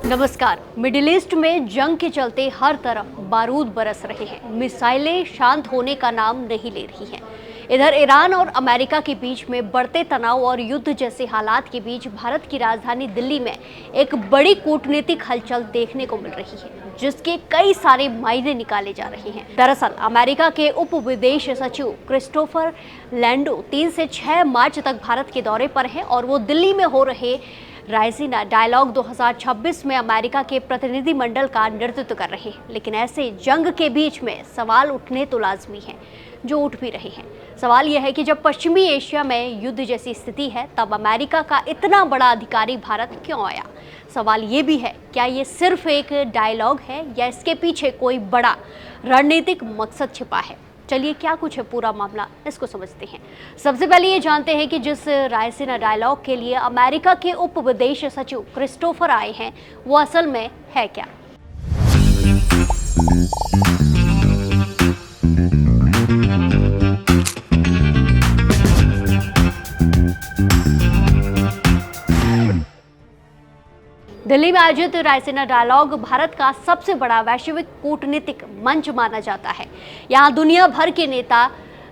नमस्कार। Middle east में जंग के चलते हर तरफ बारूद बरस रहे हैं। मिसाइलें शांत होने का नाम नहीं ले रही हैं। इधर ईरान और अमेरिका के बीच में बढ़ते तनाव और युद्ध जैसे हालात के बीच भारत की राजधानी दिल्ली में एक बड़ी कूटनीतिक हलचल देखने को मिल रही है, जिसके कई सारे मायने निकाले जा रहे हैं। दरअसल अमेरिका के उप विदेश सचिव क्रिस्टोफर लैंडो 3 से 6 मार्च तक भारत के दौरे पर हैं और वो दिल्ली में हो रहे रायसीना डायलॉग 2026 में अमेरिका के प्रतिनिधिमंडल का नेतृत्व कर रहे हैं। लेकिन ऐसे जंग के बीच में सवाल उठने तो लाजमी हैं, जो उठ भी रहे हैं। सवाल यह है कि जब पश्चिमी एशिया में युद्ध जैसी स्थिति है, तब अमेरिका का इतना बड़ा अधिकारी भारत क्यों आया। सवाल ये भी है, क्या ये सिर्फ एक डायलॉग है या इसके पीछे कोई बड़ा रणनीतिक मकसद छिपा है। चलिए, क्या कुछ है पूरा मामला, इसको समझते हैं। सबसे पहले ये जानते हैं कि जिस रायसीना डायलॉग के लिए अमेरिका के उप विदेश सचिव क्रिस्टोफर आए हैं, वो असल में है क्या। दिल्ली में आयोजित रायसीना डायलॉग भारत का सबसे बड़ा वैश्विक कूटनीतिक मंच माना जाता है। यहाँ दुनिया भर के नेता,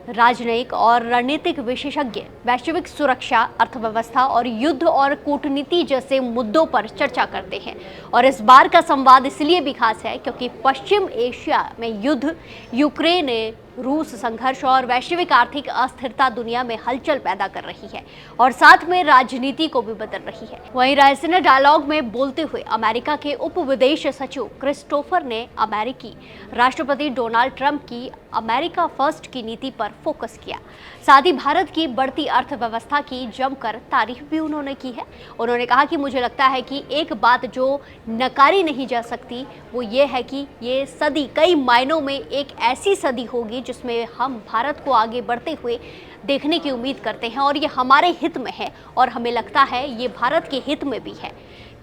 राजनयिक और रणनीतिक विशेषज्ञ वैश्विक सुरक्षा, अर्थव्यवस्था और युद्ध और कूटनीति जैसे मुद्दों पर चर्चा करते हैं। और इस बार का संवाद इसलिए भी खास है क्योंकि पश्चिम एशिया में युद्ध, यूक्रेन, रूस संघर्ष और वैश्विक आर्थिक अस्थिरता दुनिया में हलचल पैदा कर रही है और साथ में राजनीति को भी बदल रही है। वहीं रायसीना डायलॉग में बोलते हुए अमेरिका के उप विदेश सचिव क्रिस्टोफर ने अमेरिकी राष्ट्रपति डोनाल्ड ट्रंप की अमेरिका फर्स्ट की नीति पर फोकस किया। साथ ही भारत की बढ़ती अर्थव्यवस्था की जमकर तारीफ भी उन्होंने की है। उन्होंने कहा कि मुझे लगता है कि एक बात जो नकारी नहीं जा सकती वो ये है कि ये सदी कई मायनों में एक ऐसी सदी होगी जिसमें हम भारत को आगे बढ़ते हुए देखने की उम्मीद करते हैं और ये हमारे हित में है और हमें लगता है ये भारत के हित में भी है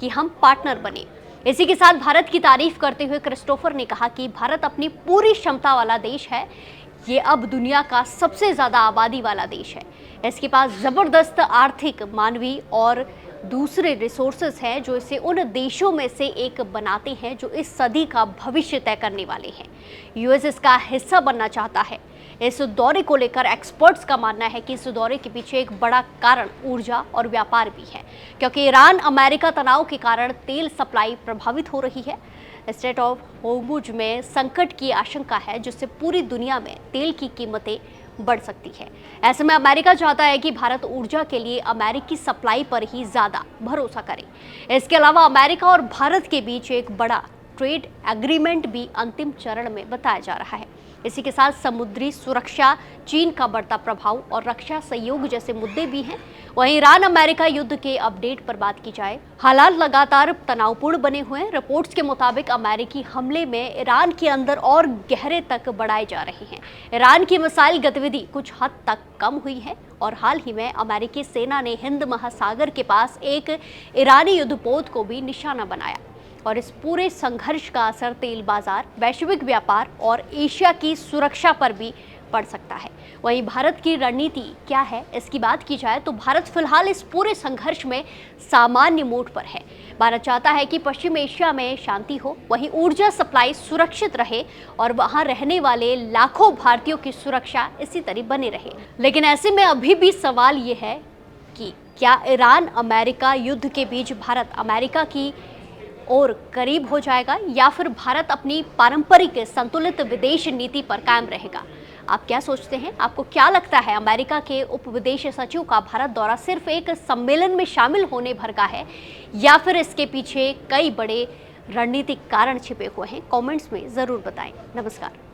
कि हम पार्टनर बने। इसी के साथ भारत की तारीफ करते हुए क्रिस्टोफर ने कहा कि भारत अपनी पूरी क्षमता वाला देश है। ये अब दुनिया का सबसे ज़्यादा आबादी वाला देश है। इसके पास ज़बरदस्त आर्थिक, मानवीय और दूसरे रिसोर्सेज हैं जो इसे उन देशों में से एक बनाते हैं जो इस सदी का भविष्य तय करने वाले हैं। यूएस इसका हिस्सा बनना चाहता है। इस दौरे को लेकर एक्सपर्ट्स का मानना है कि इस दौरे के पीछे एक बड़ा कारण ऊर्जा और व्यापार भी है, क्योंकि ईरान अमेरिका तनाव के कारण तेल सप्लाई प्रभावित हो रही है। स्ट्रेट ऑफ होर्मुज में संकट की आशंका है, जिससे पूरी दुनिया में तेल की कीमतें बढ़ सकती है। ऐसे में अमेरिका चाहता है कि भारत ऊर्जा के लिए अमेरिकी सप्लाई पर ही ज्यादा भरोसा करे। इसके अलावा अमेरिका और भारत के बीच एक बड़ा ट्रेड एग्रीमेंट भी अंतिम चरण में बताया जा रहा है। इसी के साथ समुद्री सुरक्षा, चीन का बढ़ता प्रभाव और रक्षा सहयोग जैसे मुद्दे भी हैं। वहीं ईरान अमेरिका युद्ध के अपडेट पर बात की जाए, हालात लगातार तनावपूर्ण बने हुए हैं। रिपोर्ट्स के मुताबिक अमेरिकी हमले में ईरान के अंदर और गहरे तक बढ़ाए जा रहे हैं। ईरान की मिसाइल गतिविधि कुछ हद तक कम हुई है और हाल ही में अमेरिकी सेना ने हिंद महासागर के पास एक ईरानी युद्धपोत को भी निशाना बनाया। और इस पूरे संघर्ष का असर तेल बाजार, वैश्विक व्यापार और एशिया की सुरक्षा पर भी पड़ सकता है। वहीं भारत की रणनीति क्या है, इसकी बात की जाए तो भारत फिलहाल इस पूरे संघर्ष में सामान्य मोड पर है। भारत चाहता है कि पश्चिम एशिया में शांति हो, वहीं ऊर्जा सप्लाई सुरक्षित रहे और वहां रहने वाले लाखों भारतीयों की सुरक्षा इसी तरह बनी रहे। लेकिन ऐसे में अभी भी सवाल ये है कि क्या ईरान अमेरिका युद्ध के बीच भारत अमेरिका की और करीब हो जाएगा या फिर भारत अपनी पारंपरिक संतुलित विदेश नीति पर कायम रहेगा। आप क्या सोचते हैं? आपको क्या लगता है, अमेरिका के उप विदेश सचिव का भारत दौरा सिर्फ एक सम्मेलन में शामिल होने भर का है या फिर इसके पीछे कई बड़े रणनीतिक कारण छिपे हुए हैं? कमेंट्स में ज़रूर बताएं। नमस्कार।